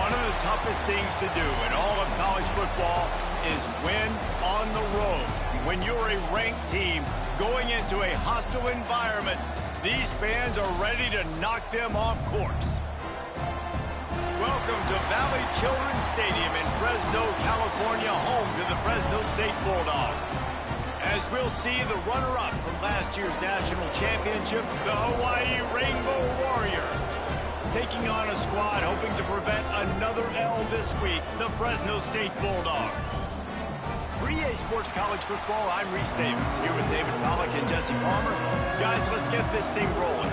One of the toughest things to do in all of college football is win on the road. When you're a ranked team going into a hostile environment, these fans are ready to knock them off course. Welcome to Valley Children's Stadium in Fresno, California, home to the Fresno State Bulldogs. As we'll see the runner-up from last year's national championship, the Hawaii Rainbow Warriors, taking on a squad hoping to prevent another L this week, the Fresno State Bulldogs. For EA Sports College Football, I'm Reese Davis, here with David Pollack and Jesse Palmer. Guys, let's get this thing rolling.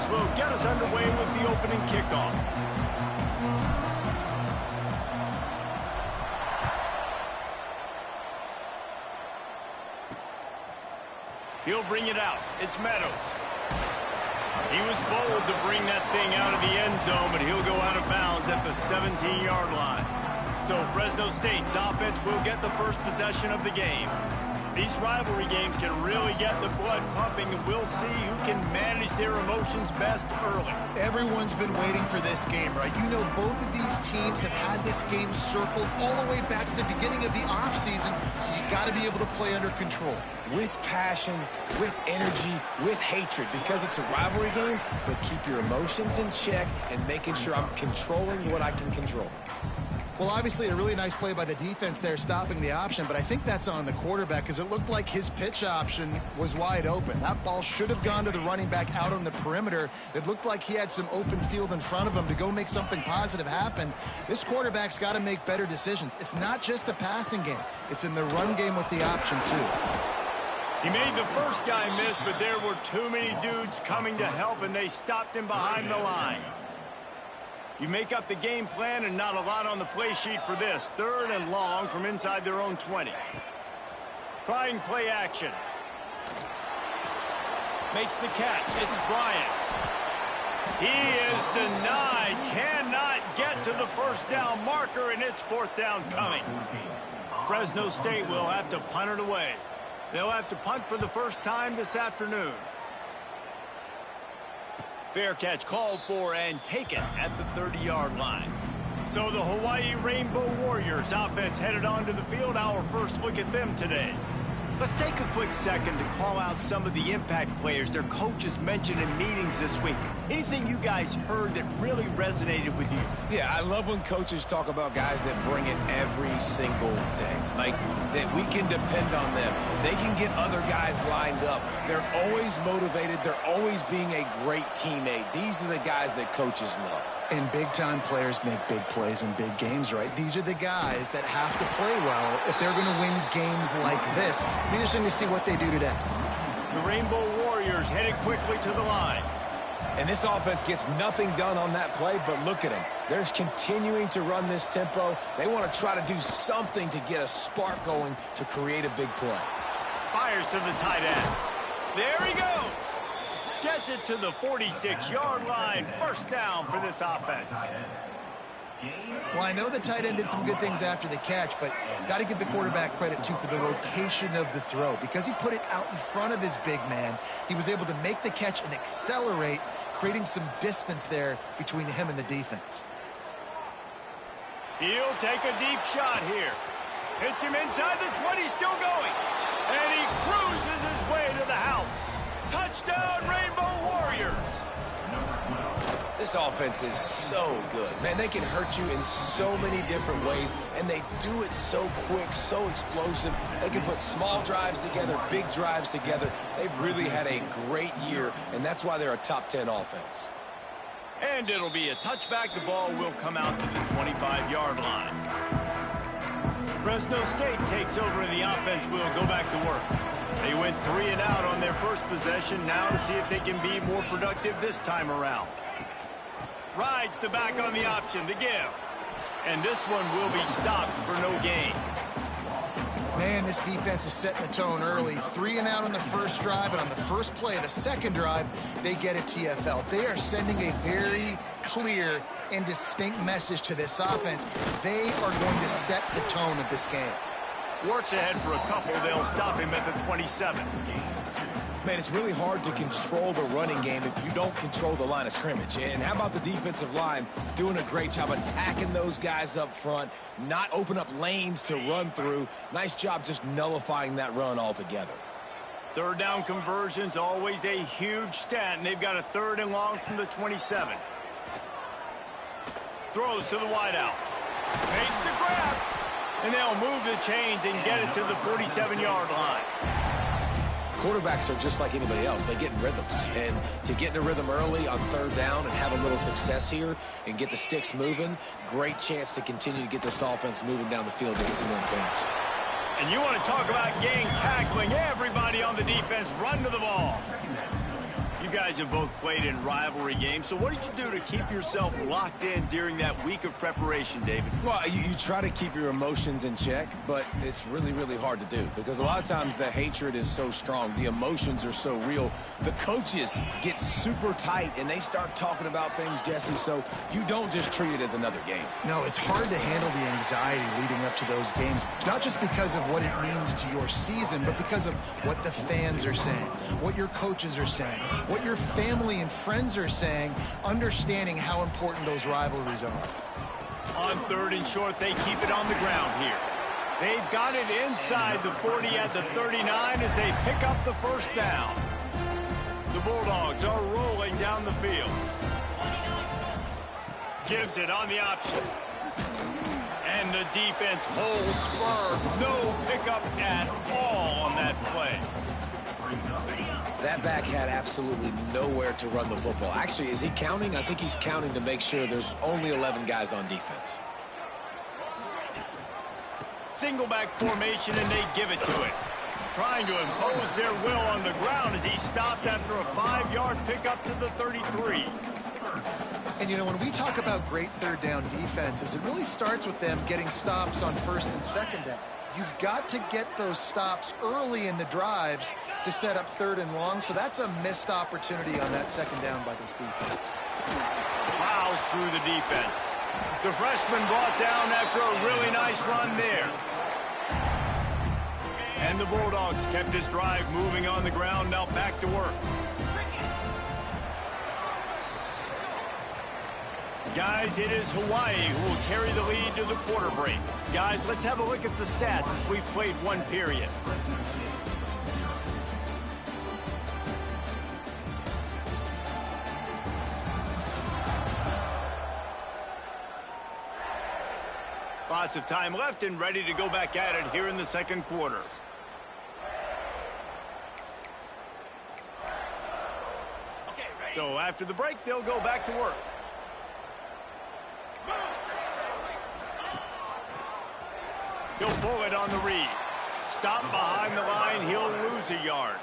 Will get us underway with the opening kickoff. He'll bring it out. It's Meadows. He was bold to bring that thing out of the end zone, but he'll go out of bounds at the 17-yard line. So Fresno State's offense will get the first possession of the game. These rivalry games can really get the blood pumping, and we'll see who can manage their emotions best early. Everyone's been waiting for this game, right? You know, both of these teams have had this game circled all the way back to the beginning of the offseason, so you got to be able to play under control. With passion, with energy, with hatred, because it's a rivalry game, but keep your emotions in check and making sure I'm controlling what I can control. Well, obviously, a really nice play by the defense there, stopping the option, but I think that's on the quarterback because it looked like his pitch option was wide open. That ball should have gone to the running back out on the perimeter. It looked like he had some open field in front of him to go make something positive happen. This quarterback's got to make better decisions. It's not just the passing game. It's in the run game with the option, too. He made the first guy miss, but there were too many dudes coming to help, and they stopped him behind the line. You make up the game plan and not a lot on the play sheet for this. 3rd and long from inside their own 20. Trying play action. Makes the catch. It's Bryant. He is denied. Cannot get to the first down marker, and it's 4th down coming. Fresno State will have to punt it away. They'll have to punt for the first time this afternoon. Fair catch called for and taken at the 30-yard line. So the Hawaii Rainbow Warriors offense headed onto the field. Our first look at them today. Let's take a quick second to call out some of the impact players their coaches mentioned in meetings this week. Anything you guys heard that really resonated with you? Yeah, I love when coaches talk about guys that bring it every single day. Like, that we can depend on them. They can get other guys lined up. They're always motivated. They're always being a great teammate. These are the guys that coaches love. And big-time players make big plays in big games, right? These are the guys that have to play well if they're going to win games like this. Be interesting to see what they do today. The Rainbow Warriors headed quickly to the line. And this offense gets nothing done on that play, but look at them. They're continuing to run this tempo. They want to try to do something to get a spark going to create a big play. Fires to the tight end. There he goes. Gets it to the 46-yard line. 1st down for this offense. Well, I know the tight end did some good things after the catch, but got to give the quarterback credit, too, for the location of the throw. Because he put it out in front of his big man, he was able to make the catch and accelerate, creating some distance there between him and the defense. He'll take a deep shot here. Hits him inside the 20, still going. And he cruises his way to the house. Touchdown, Rainbow Warriors. This offense is so good. Man, they can hurt you in so many different ways, and they do it so quick, so explosive. They can put small drives together, big drives together. They've really had a great year, and that's why they're a top 10 offense. And it'll be a touchback. The ball will come out to the 25-yard line. Fresno State takes over, and the offense will go back to work. They went 3 and out on their first possession. Now to see if they can be more productive this time around. Rides the back on the option, the give. And this one will be stopped for no gain. Man, this defense is setting the tone early. 3 and out on the first drive, and on the first play of the second drive, they get a TFL. They are sending a very clear and distinct message to this offense. They are going to set the tone of this game. Works ahead for a couple. They'll stop him at the 27. Man, it's really hard to control the running game if you don't control the line of scrimmage. And how about the defensive line doing a great job attacking those guys up front, not open up lanes to run through. Nice job just nullifying that run altogether. Third down conversion's always a huge stat, and they've got a 3rd and long from the 27. Throws to the wideout. Makes the grab. And they'll move the chains and get it to the 47-yard line. Quarterbacks are just like anybody else. They get in rhythms. And to get in a rhythm early on 3rd down and have a little success here and get the sticks moving, great chance to continue to get this offense moving down the field to get some more points. And you want to talk about gang tackling. Everybody on the defense run to the ball. You guys have both played in rivalry games, so what did you do to keep yourself locked in during that week of preparation, David? Well, you try to keep your emotions in check, but it's really, really hard to do because a lot of times the hatred is so strong. The emotions are so real. The coaches get super tight, and they start talking about things, Jesse, so you don't just treat it as another game. No, it's hard to handle the anxiety leading up to those games, not just because of what it means to your season, but because of what the fans are saying, what your coaches are saying, what your family and friends are saying, understanding how important those rivalries are. On 3rd and short, they keep it on the ground here. They've got it inside the 40 at the 39 as they pick up the 1st down. The Bulldogs are rolling down the field. Gives it on the option. And the defense holds firm. No pickup at all on that play. That back had absolutely nowhere to run the football. Actually, is he counting? I think he's counting to make sure there's only 11 guys on defense. Single back formation, and they give it to it. Trying to impose their will on the ground as he stopped after a 5-yard pickup to the 33. And, you know, when we talk about great 3rd down defenses, it really starts with them getting stops on 1st and 2nd down. You've got to get those stops early in the drives to set up 3rd and long, so that's a missed opportunity on that 2nd down by this defense. Plows through the defense. The freshman brought down after a really nice run there. And the Bulldogs kept this drive moving on the ground, now back to work. Guys, it is Hawaii who will carry the lead to the quarter break. Guys, let's have a look at the stats as we've played 1 period. Lots of time left and ready to go back at it here in the 2nd quarter. So after the break, they'll go back to work. He'll pull it on the read. Stop behind the line. He'll lose a yard.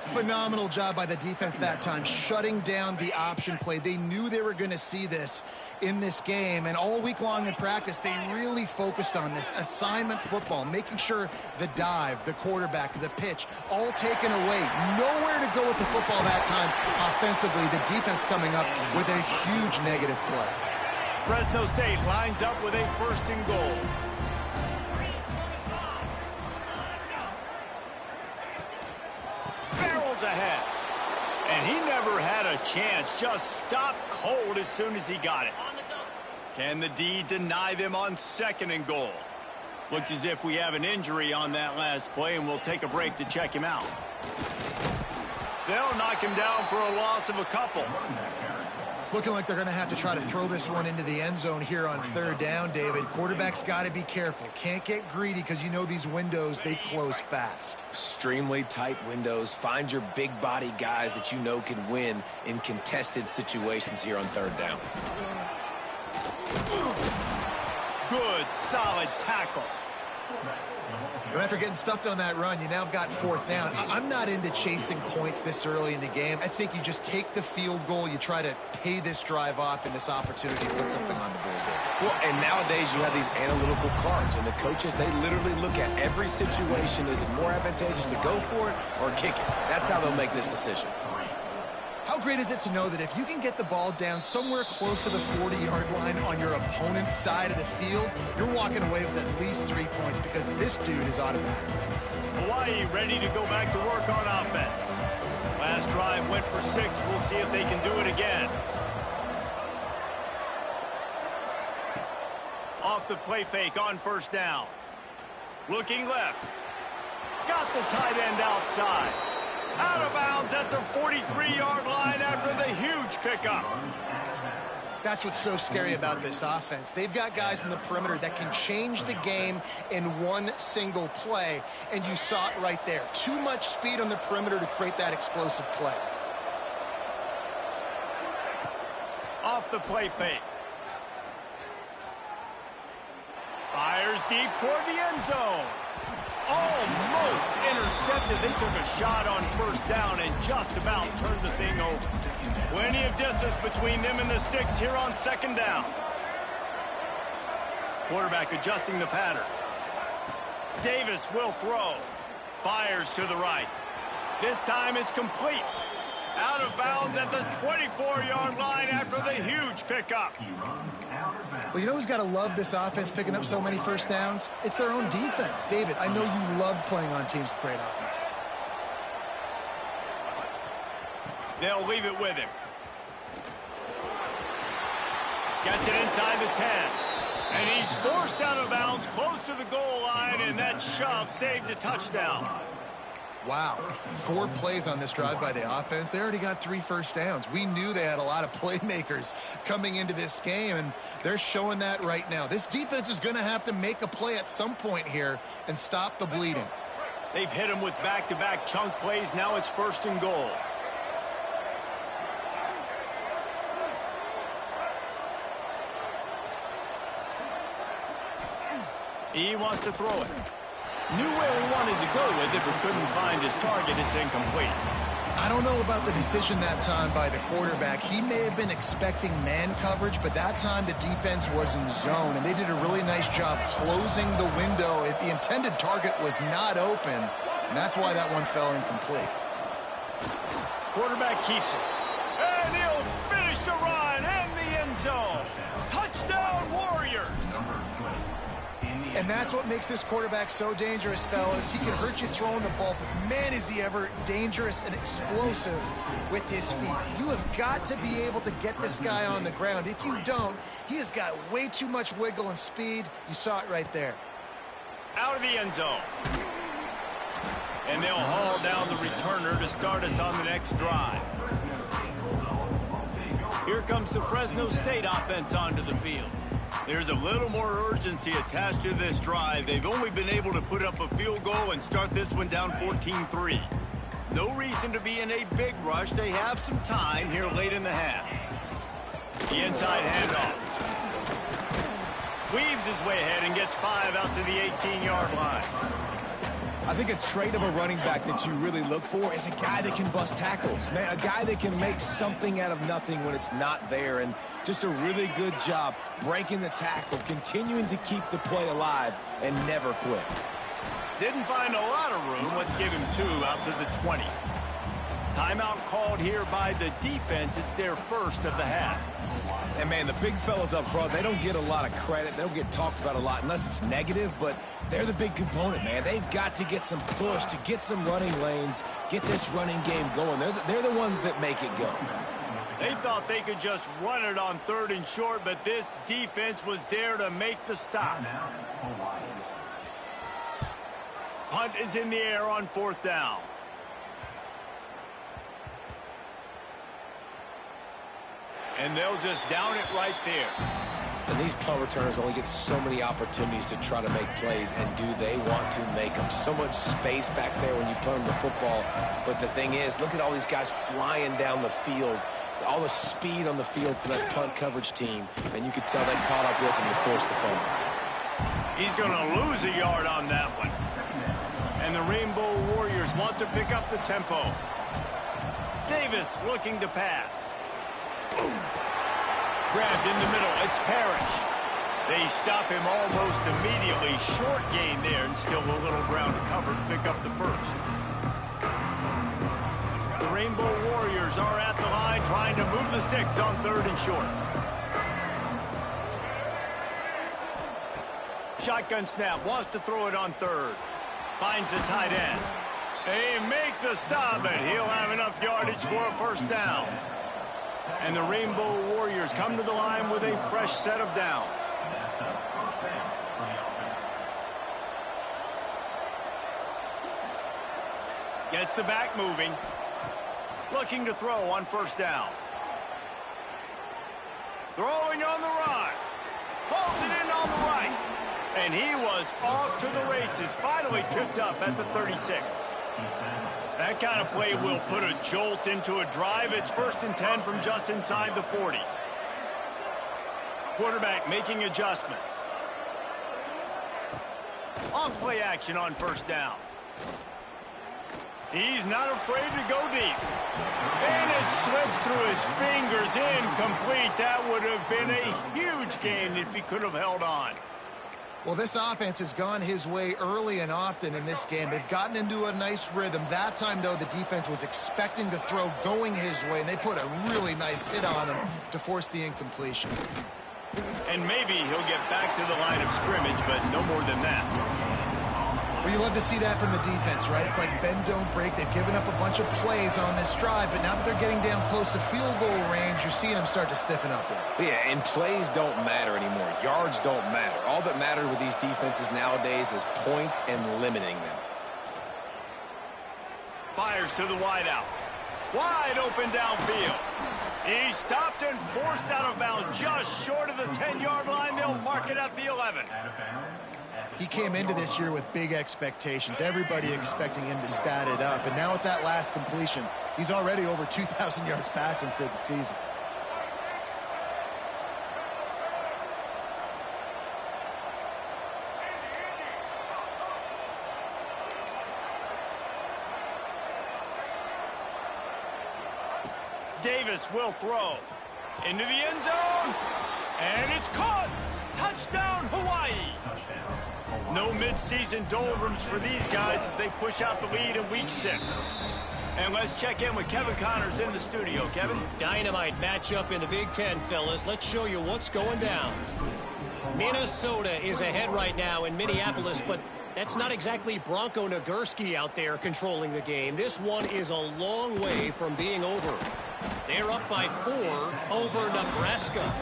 Phenomenal job by the defense that time, shutting down the option play. They knew they were going to see this in this game, and all week long in practice, they really focused on this assignment football, making sure the dive, the quarterback, the pitch, all taken away. Nowhere to go with the football that time offensively. The defense coming up with a huge negative play. Fresno State lines up with a 1st and goal. Barrels ahead. And he never had a chance. Just stopped cold as soon as he got it. Can the D deny them on 2nd and goal? Looks as if we have an injury on that last play, and we'll take a break to check him out. They'll knock him down for a loss of a couple. It's looking like they're going to have to try to throw this one into the end zone here on 3rd down, David. Quarterback's got to be careful. Can't get greedy because you know these windows, they close fast. Extremely tight windows. Find your big body guys that you know can win in contested situations here on 3rd down. Good, solid tackle. And after getting stuffed on that run, you now have got 4th down. I'm not into chasing points this early in the game. I think you just take the field goal. You try to pay this drive off and this opportunity to put something on the board there. Well, and nowadays you have these analytical cards, and the coaches, they literally look at every situation. Is it more advantageous to go for it or kick it? That's how they'll make this decision. How great is it to know that if you can get the ball down somewhere close to the 40-yard line on your opponent's side of the field, you're walking away with at least 3 points because this dude is automatic. Hawaii ready to go back to work on offense. Last drive went for 6. We'll see if they can do it again. Off the play fake on 1st down. Looking left. Got the tight end outside. Out of bounds at the 43-yard line after the huge pickup. That's what's so scary about this offense. They've got guys in the perimeter that can change the game in one single play, and you saw it right there. Too much speed on the perimeter to create that explosive play. Off the play fake. Fires deep toward the end zone. Almost intercepted. They took a shot on 1st down and just about turned the thing over. Plenty of distance between them and the sticks here on 2nd down. Quarterback adjusting the pattern. Davis will throw. Fires to the right. This time it's complete. Out of bounds at the 24-yard line after the huge pickup. Well, you know who's got to love this offense picking up so many 1st downs? It's their own defense. David, I know you love playing on teams with great offenses. They'll leave it with him. Gets it inside the 10. And he's forced out of bounds close to the goal line, and that shove saved a touchdown. Wow, 4 plays on this drive by the offense. They already got 3 1st downs. We knew they had a lot of playmakers coming into this game, and they're showing that right now. This defense is going to have to make a play at some point here and stop the bleeding. They've hit him with back-to-back chunk plays. Now it's 1st and goal. He wants to throw it. Knew where he wanted to go with it, but couldn't find his target. It's incomplete. I don't know about the decision that time by the quarterback. He may have been expecting man coverage, but that time the defense was in zone, and they did a really nice job closing the window. The intended target was not open, and that's why that one fell incomplete. Quarterback keeps it. And he'll finish the run in the end zone. Touchdown, Warriors! And that's what makes this quarterback so dangerous, fellas. He can hurt you throwing the ball, but man, is he ever dangerous and explosive with his feet. You have got to be able to get this guy on the ground. If you don't, he has got way too much wiggle and speed. You saw it right there. Out of the end zone. And they'll haul down the returner to start us on the next drive. Here comes the Fresno State offense onto the field. There's a little more urgency attached to this drive. They've only been able to put up a field goal and start this one down 14-3. No reason to be in a big rush. They have some time here late in the half. The inside handoff. Weaves his way ahead and gets 5 out to the 18-yard line. I think a trait of a running back that you really look for is a guy that can bust tackles. Man, a guy that can make something out of nothing when it's not there. And just a really good job breaking the tackle, continuing to keep the play alive, and never quit. Didn't find a lot of room. Let's give him 2 out to the 20. Timeout called here by the defense. It's their first of the half. And, man, the big fellas up front, they don't get a lot of credit. They don't get talked about a lot unless it's negative, but they're the big component, man. They've got to get some push, to get some running lanes, get this running game going. They're the ones that make it go. They thought they could just run it on 3rd and short, but this defense was there to make the stop. Punt is in the air on 4th down. And they'll just down it right there. And these punt returners only get so many opportunities to try to make plays, and do they want to make them? So much space back there when you punt them the football. But the thing is, look at all these guys flying down the field, all the speed on the field for that punt coverage team, and you could tell they caught up with him to force the fumble. He's going to lose a yard on that one. And the Rainbow Warriors want to pick up the tempo. Davis looking to pass. Boom. Grabbed in the middle. It's Parrish. They stop him almost immediately. Short gain there, and still a little ground to cover to pick up the first. The Rainbow Warriors are at the line trying to move the sticks on 3rd and short. Shotgun snap, wants to throw it on 3rd. Finds the tight end. They make the stop, and he'll have enough yardage for a first down. And the Rainbow Warriors come to the line with a fresh set of downs. Gets the back moving. Looking to throw on 1st down. Throwing on the run. Pulls it in on the right. And he was off to the races. Finally tripped up at the 36. That kind of play will put a jolt into a drive. It's 1st and 10 from just inside the 40. Quarterback making adjustments. Off play action on 1st down. He's not afraid to go deep. And it slips through his fingers, incomplete. That would have been a huge gain if he could have held on. Well, this offense has gone his way early and often in this game. They've gotten into a nice rhythm. That time, though, the defense was expecting the throw going his way, and they put a really nice hit on him to force the incompletion. And maybe he'll get back to the line of scrimmage, but no more than that. Well, you love to see that from the defense, right? It's like bend, don't break. They've given up a bunch of plays on this drive, but now that they're getting down close to field goal range, you're seeing them start to stiffen up there. Yeah, and plays don't matter anymore. Yards don't matter. All that matters with these defenses nowadays is points and limiting them. Fires to the wideout. Wide open downfield. He stopped and forced out of bounds just short of the 10-yard line. They'll mark it at the 11. He came into this year with big expectations. Everybody expecting him to stat it up. And now with that last completion, he's already over 2,000 yards passing for the season. Davis will throw. Into the end zone. And it's caught. Touchdown, Hawaii. No midseason doldrums for these guys as they push out the lead in week 6. And let's check in with Kevin Connors in the studio. Kevin? Dynamite matchup in the Big Ten, fellas. Let's show you what's going down. Minnesota is ahead right now in Minneapolis, but that's not exactly Bronco Nagurski out there controlling the game. This one is a long way from being over. They're up by 4 over Nebraska.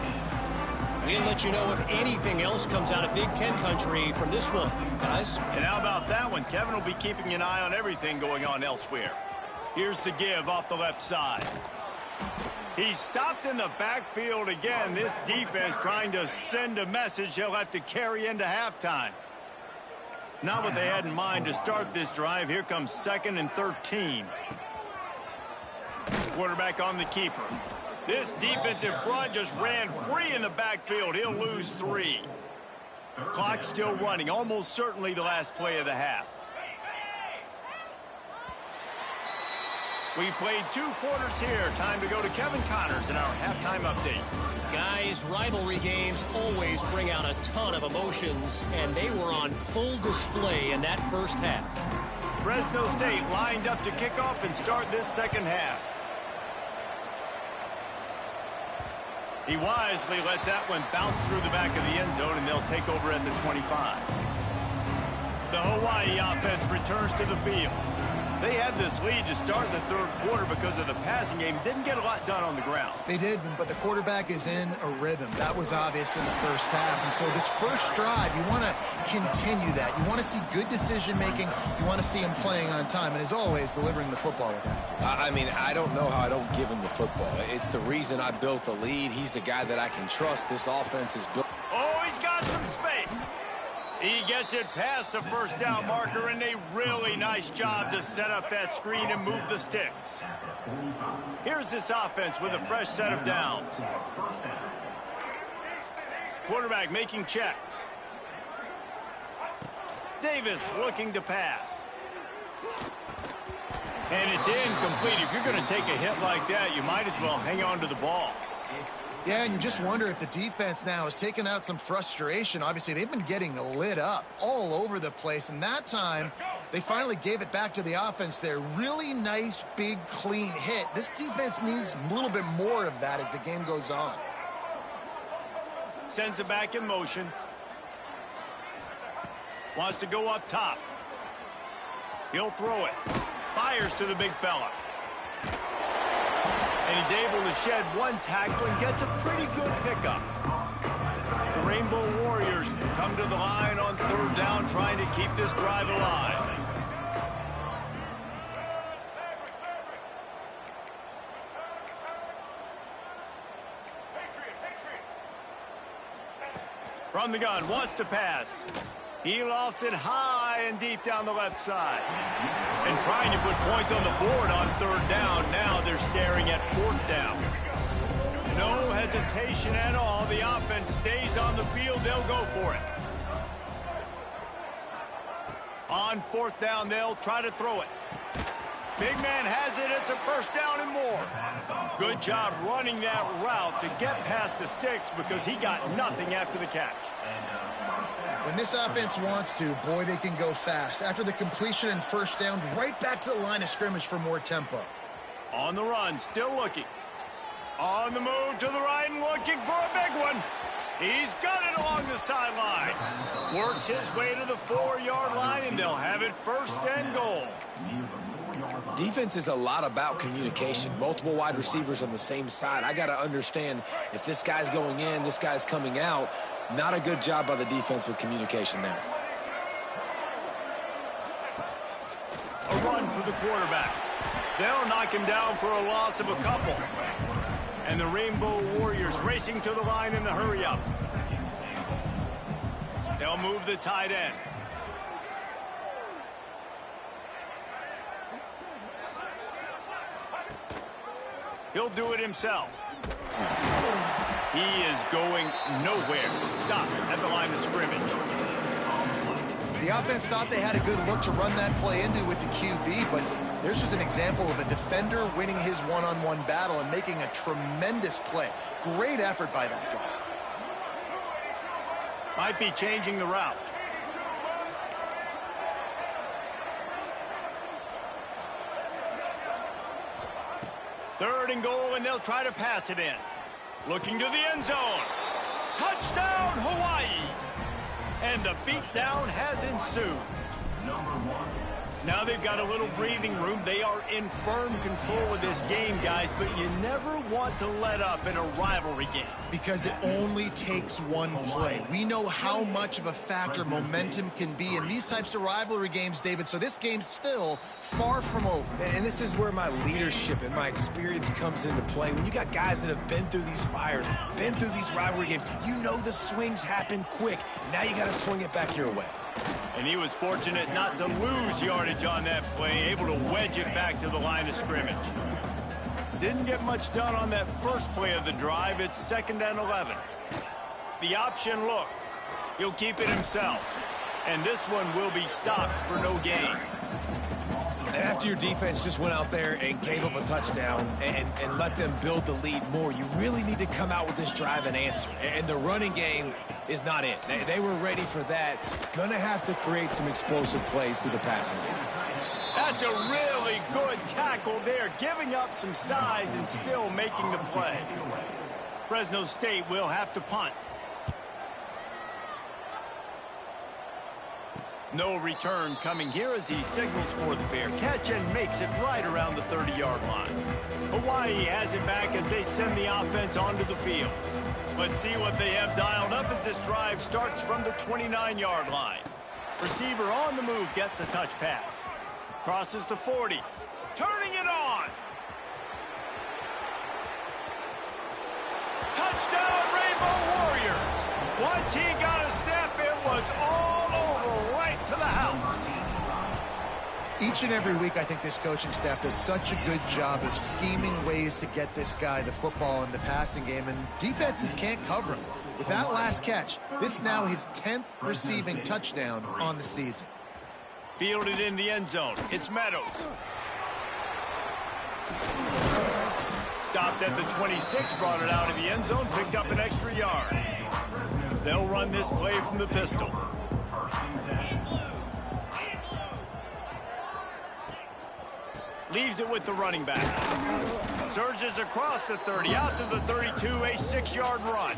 We'll let you know if anything else comes out of Big Ten country from this one, guys. And how about that one? Kevin will be keeping an eye on everything going on elsewhere. Here's the give off the left side. He's stopped in the backfield again. This defense trying to send a message he'll have to carry into halftime. Not what they had in mind to start this drive. Here comes 2nd and 13. Quarterback on the keeper. This defensive front just ran free in the backfield. He'll lose 3. Clock still running. Almost certainly the last play of the half. We've played 2 quarters here. Time to go to Kevin Connors in our halftime update. Guys, rivalry games always bring out a ton of emotions, and they were on full display in that first half. Fresno State lined up to kick off and start this second half. He wisely lets that one bounce through the back of the end zone, and they'll take over at the 25. The Hawaii offense returns to the field. They had this lead to start the 3rd quarter because of the passing game. Didn't get a lot done on the ground. They did, but the quarterback is in a rhythm. That was obvious in the first half. And so this first drive, you want to continue that. You want to see good decision-making. You want to see him playing on time. And as always, delivering the football with accuracy. I mean, I don't know how I don't give him the football. It's the reason I built the lead. He's the guy that I can trust. This offense is built. Oh, he's got some space. He gets it past the first down marker, and a really nice job to set up that screen and move the sticks. Here's this offense with a fresh set of downs. Quarterback making checks. Davis looking to pass. And it's incomplete. If you're going to take a hit like that, you might as well hang on to the ball. Yeah, and you just wonder if the defense now has taken out some frustration. Obviously, they've been getting lit up all over the place, and that time they finally gave it back to the offense there. Really nice, big, clean hit. This defense needs a little bit more of that as the game goes on. Sends it back in motion. Wants to go up top. He'll throw it. Fires to the big fella. And he's able to shed one tackle and gets a pretty good pickup. The Rainbow Warriors come to the line on third down, trying to keep this drive alive. From the gun, wants to pass. He lofts it high and deep down the left side. And trying to put points on the board on third down. Now they're staring at fourth down. No hesitation at all. The offense stays on the field. They'll go for it. On fourth down, they'll try to throw it. Big man has it. It's a first down and more. Good job running that route to get past the sticks because he got nothing after the catch. When this offense wants to, boy, they can go fast. After the completion and first down, right back to the line of scrimmage for more tempo. On the run, still looking. On the move to the right and looking for a big one. He's got it along the sideline. Works his way to the 4-yard line, and they'll have it first and goal. Defense is a lot about communication. Multiple wide receivers on the same side. I got to understand if this guy's going in, this guy's coming out. Not a good job by the defense with communication there. A run for the quarterback. They'll knock him down for a loss of a couple. And the Rainbow Warriors racing to the line in the hurry-up. They'll move the tight end. He'll do it himself. He is going nowhere. Stop at the line of scrimmage. The offense thought they had a good look to run that play into with the QB, but there's just an example of a defender winning his one-on-one battle and making a tremendous play. Great effort by that guy. Might be changing the route. Third and goal, and they'll try to pass it in. Looking to the end zone. Touchdown, Hawaii! And the beatdown has ensued. Now they've got a little breathing room. They are in firm control of this game, guys, but you never want to let up in a rivalry game. Because it only takes one play. We know how much of a factor momentum can be in these types of rivalry games, David, so this game's still far from over. And this is where my leadership and my experience comes into play. When you got guys that have been through these fires, been through these rivalry games, you know the swings happen quick. Now you got to swing it back your way. And he was fortunate not to lose yardage on that play, able to wedge it back to the line of scrimmage. Didn't get much done on that first play of the drive. It's 2nd and 11. The option look. He'll keep it himself. And this one will be stopped for no gain. And after your defense just went out there and gave up a touchdown and let them build the lead more, you really need to come out with this drive and answer. And the running game is not it. They were ready for that. Gonna have to create some explosive plays through the passing game. That's a really good tackle there, giving up some size and still making the play. Fresno State will have to punt. No return coming here as he signals for the fair catch and makes it right around the 30-yard line. Hawaii has it back as they send the offense onto the field. Let's see what they have dialed up as this drive starts from the 29-yard line. Receiver on the move gets the touch pass. Crosses the 40. Turning it on. Touchdown, Rainbow Warriors. Once he got a step, it was all over, right to the house. Each and every week, I think this coaching staff does such a good job of scheming ways to get this guy the football in the passing game, and defenses can't cover him. With that last catch, this now his 10th receiving touchdown on the season. Fielded in the end zone. It's Meadows. Stopped at the 26, brought it out of the end zone, picked up an extra yard. They'll run this play from the pistol. Leaves it with the running back. Surges across the 30, out to the 32, a 6-yard run.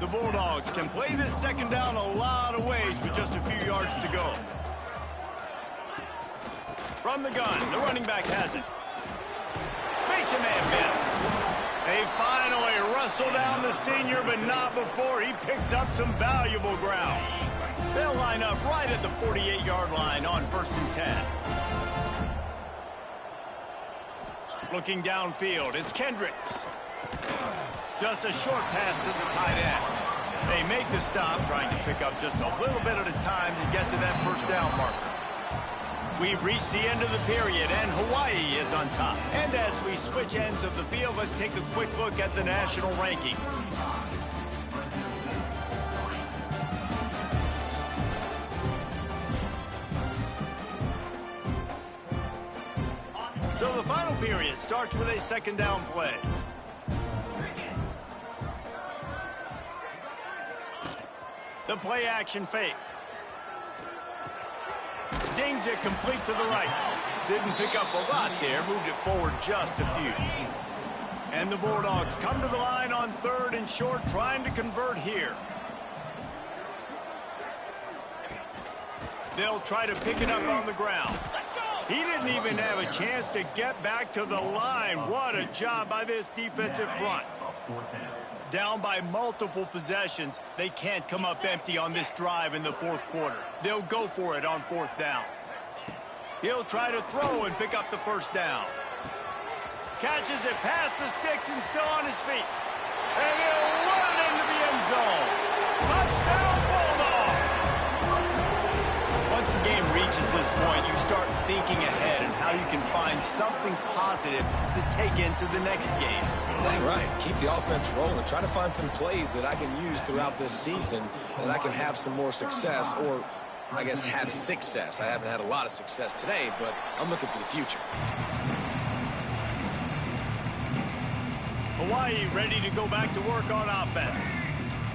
The Bulldogs can play this second down a lot of ways with just a few yards to go. From the gun, the running back has it. Makes a man miss. They finally wrestle down the senior, but not before he picks up some valuable ground. They'll line up right at the 48-yard line on 1st and 10. Looking downfield, it's Kendricks. Just a short pass to the tight end. They make the stop, trying to pick up just a little bit at a time to get to that first down marker. We've reached the end of the period, and Hawaii is on top. And as we switch ends of the field, let's take a quick look at the national rankings. So the final period starts with a second down play. The play action fake. Zings it complete to the right. Didn't pick up a lot there, moved it forward just a few. And the Bulldogs come to the line on 3rd and short, trying to convert here. They'll try to pick it up on the ground. He didn't even have a chance to get back to the line. What a job by this defensive front. Down by multiple possessions, they can't come up empty on this drive in the 4th quarter. They'll go for it on 4th down. He'll try to throw and pick up the first down. Catches it past the sticks and still on his feet. And he'll run into the end zone. Touchdown, Bulldogs! Once the game reaches this point, you start thinking ahead and how you can find something positive to take into the next game. Dang right. Keep the offense rolling. Try to find some plays that I can use throughout this season that I can have some more success, or I guess have success. I haven't had a lot of success today, but I'm looking for the future. Hawaii ready to go back to work on offense.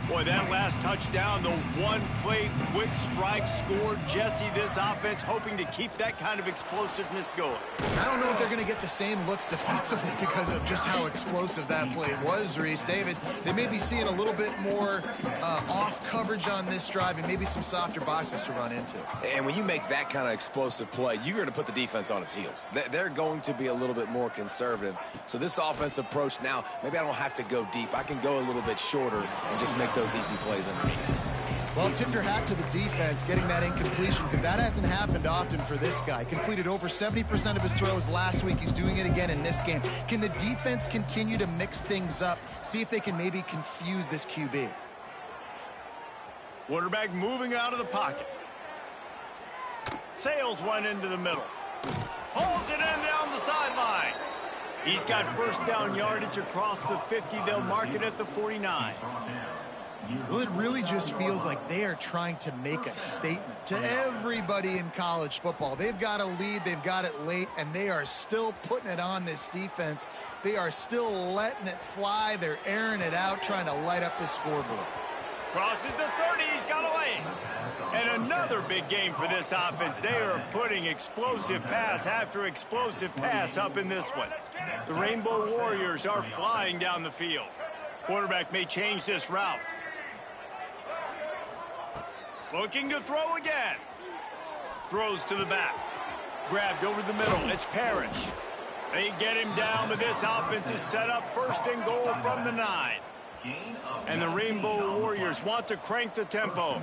Boy, that last touchdown, the one-play quick strike scored. Jesse, this offense hoping to keep that kind of explosiveness going. I don't know if they're going to get the same looks defensively because of just how explosive that play was, Reese. David, they may be seeing a little bit more off coverage on this drive and maybe some softer boxes to run into. And when you make that kind of explosive play, you're going to put the defense on its heels. They're going to be a little bit more conservative. So this offense approach now, maybe I don't have to go deep. I can go a little bit shorter and just make those easy plays underneath. Well, tip your hat to the defense getting that incompletion, because that hasn't happened often for this guy. Completed over 70% of his throws last week. He's doing it again in this game. Can the defense continue to mix things up, see if they can maybe confuse this QB? Quarterback moving out of the pocket. Sails one into the middle. Pulls it in down the sideline. He's got first down yardage across the 50. They'll mark it at the 49. Well, it really just feels like they are trying to make a statement to everybody in college football. They've got a lead, they've got it late, and they are still putting it on this defense. They are still letting it fly. They're airing it out, trying to light up this scoreboard. Crosses the 30, he's got away. And another big game for this offense. They are putting explosive pass after explosive pass up in this one. The Rainbow Warriors are flying down the field. Quarterback may change this route. Looking to throw again. Throws to the back. Grabbed over the middle. It's Parrish. They get him down, but this offense is set up first and goal from the 9. And the Rainbow Warriors want to crank the tempo.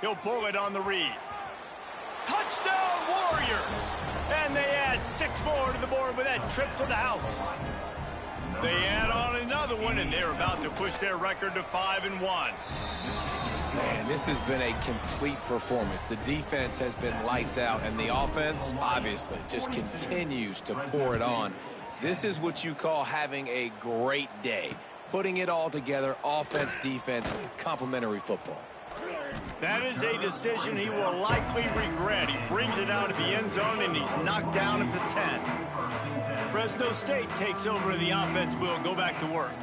He'll pull it on the read. Touchdown Warriors! And they add 6 more to the board with that trip to the house. They add on another one, and they're about to push their record to 5-1. Man, this has been a complete performance. The defense has been lights out, and the offense, obviously, just continues to pour it on. This is what you call having a great day. Putting it all together, offense, defense, complementary football. That is a decision he will likely regret. He brings it out of the end zone, and he's knocked down at the 10. Fresno State takes over the offense. Will go back to work.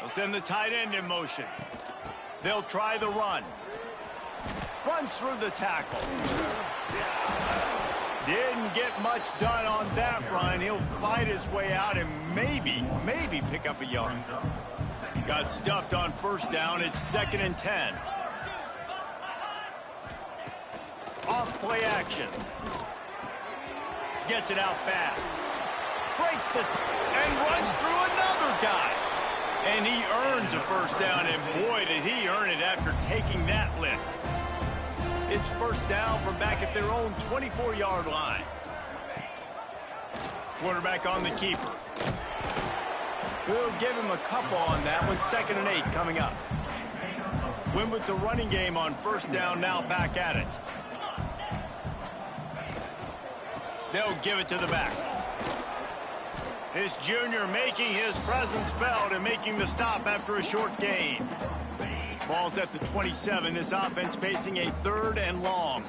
They'll send the tight end in motion. They'll try the run. Runs through the tackle. Didn't get much done on that run. He'll fight his way out and maybe pick up a yard. Got stuffed on first down. It's 2nd and 10. Off play action. Gets it out fast. Breaks the and runs through another guy. And he earns a first down, and boy, did he earn it after taking that lift. It's first down from back at their own 24-yard line. Quarterback on the keeper. We'll give him a couple on that one. 2nd and 8 coming up. Win with the running game on first down, now back at it. They'll give it to the back. This junior making his presence felt and making the stop after a short gain. Ball's at the 27. This offense facing a 3rd and long.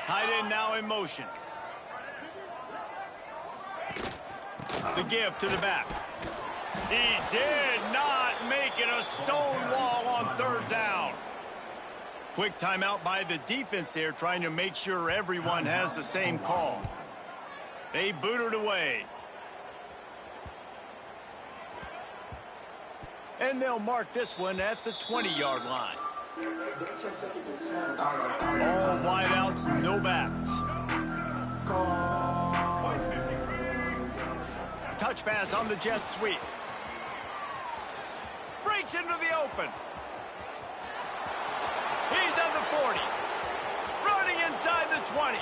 Tight end now in motion. The give to the back. He did not make it a stone wall on 3rd down. Quick timeout by the defense there, trying to make sure everyone has the same call. They boot it away. And they'll mark this one at the 20-yard line. All wideouts, no backs. Touch pass on the jet sweep. Breaks into the open. He's at the 40. Running inside the 20.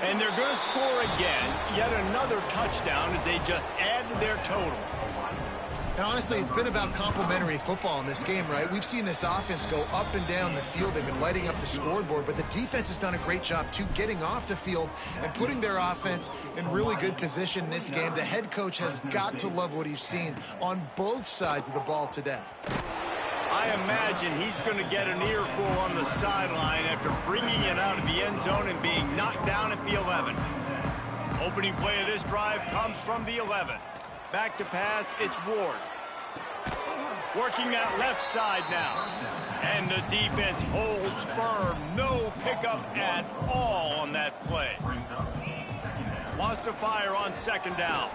And they're going to score again. Yet another touchdown as they just add to their total. And honestly, it's been about complementary football in this game, right? We've seen this offense go up and down the field. They've been lighting up the scoreboard, but the defense has done a great job, too, getting off the field and putting their offense in really good position in this game. The head coach has got to love what he's seen on both sides of the ball today. I imagine he's going to get an earful on the sideline after bringing it out of the end zone and being knocked down at the 11. Opening play of this drive comes from the 11. Back to pass, it's Ward. Working that left side now. And the defense holds firm. No pickup at all on that play. Wants to fire on 2nd down.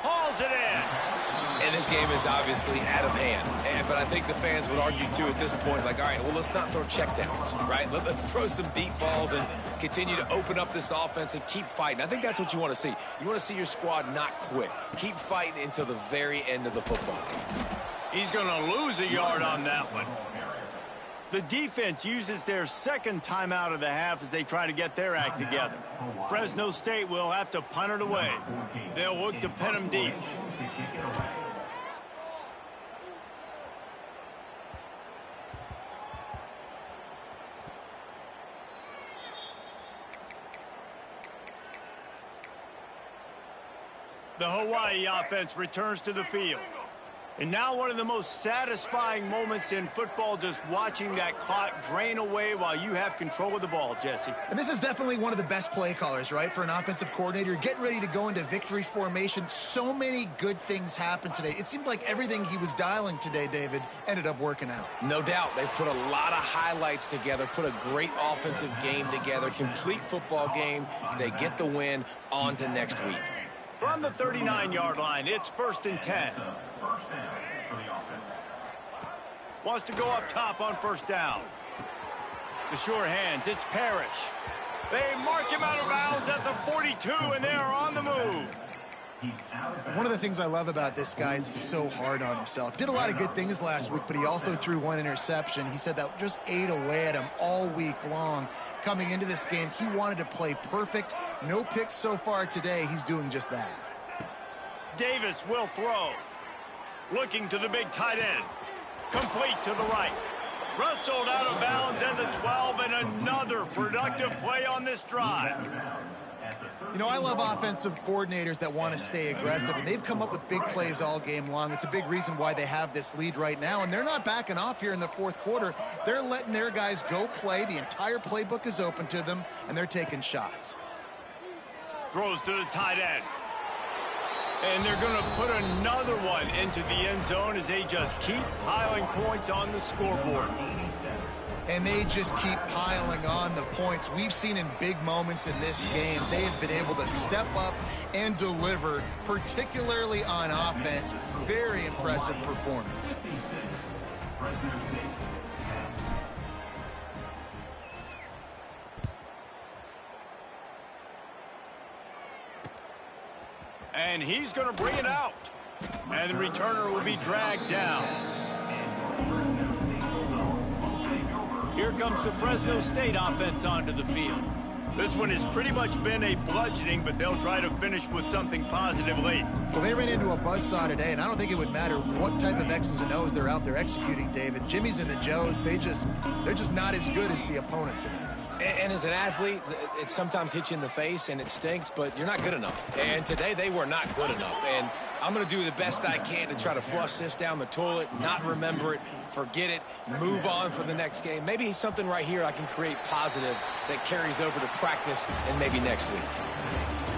Hauls it in. And this game is obviously out of hand. But I think the fans would argue, too, at this point, like, all right, well, let's not throw checkdowns, right? Let's throw some deep balls and continue to open up this offense and keep fighting. I think that's what you want to see. You want to see your squad not quit. Keep fighting until the very end of the football game. He's going to lose a yard on that one. The defense uses their 2nd timeout of the half as they try to get their act together. Fresno State will have to punt it away. They'll look to pin them deep. The Hawaii offense returns to the field. And now one of the most satisfying moments in football, just watching that clock drain away while you have control of the ball, Jesse. And this is definitely one of the best play callers, right, for an offensive coordinator. Getting ready to go into victory formation. So many good things happened today. It seemed like everything he was dialing today, David, ended up working out. No doubt. They've put a lot of highlights together, put a great offensive game together, complete football game. They get the win. On to next week. From the 39-yard line, it's 1st and 10. Wants to go up top on first down. The sure hands, it's Parrish. They mark him out of bounds at the 42, and they are on the move. One of the things I love about this guy is he's so hard on himself. Did a lot of good things last week, but he also threw one interception. He said that just ate away at him all week long. Coming into this game, he wanted to play perfect. No picks so far today. He's doing just that. Davis will throw. Looking to the big tight end. Complete to the right. Wrestled out of bounds at the 12, and another productive play on this drive. You know, I love offensive coordinators that want to stay aggressive, and they've come up with big plays all game long. It's a big reason why they have this lead right now, and they're not backing off here in the fourth quarter. They're letting their guys go play. The entire playbook is open to them, and they're taking shots. Throws to the tight end. And they're going to put another one into the end zone as they just keep piling points on the scoreboard. And they just keep piling on the points. We've seen in big moments in this game, they have been able to step up and deliver, particularly on offense. Very impressive performance. And he's going to bring it out. And the returner will be dragged down. Here comes the Fresno State offense onto the field. This one has pretty much been a bludgeoning, but they'll try to finish with something positive late. Well, they ran into a buzzsaw today, and I don't think it would matter what type of X's and O's they're out there executing, David. Jimmy's and the Joes, they're just not as good as the opponent today. And as an athlete, it sometimes hits you in the face and it stinks, but you're not good enough. And today they were not good enough. And I'm going to do the best I can to try to flush this down the toilet, not remember it, forget it, move on for the next game. Maybe something right here I can create positive that carries over to practice and maybe next week.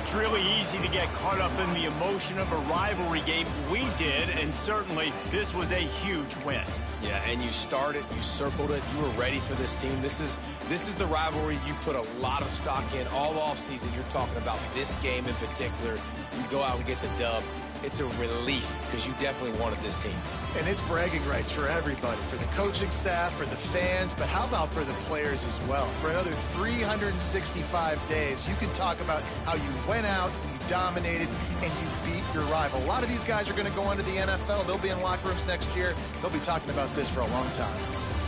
It's really easy to get caught up in the emotion of a rivalry game. We did, and certainly this was a huge win. Yeah, and you started, you circled it, you were ready for this team. This is the rivalry you put a lot of stock in all offseason. You're talking about this game in particular. You go out and get the dub. It's a relief because you definitely wanted this team. And it's bragging rights for everybody, for the coaching staff, for the fans, but how about for the players as well? For another 365 days, you can talk about how you went out, you dominated, and you beat your rival. A lot of these guys are going to go on to the NFL. They'll be in locker rooms next year. They'll be talking about this for a long time.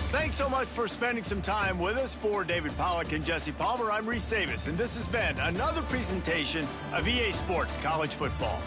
Thanks so much for spending some time with us. For David Pollack and Jesse Palmer, I'm Reese Davis, and this has been another presentation of EA Sports College Football.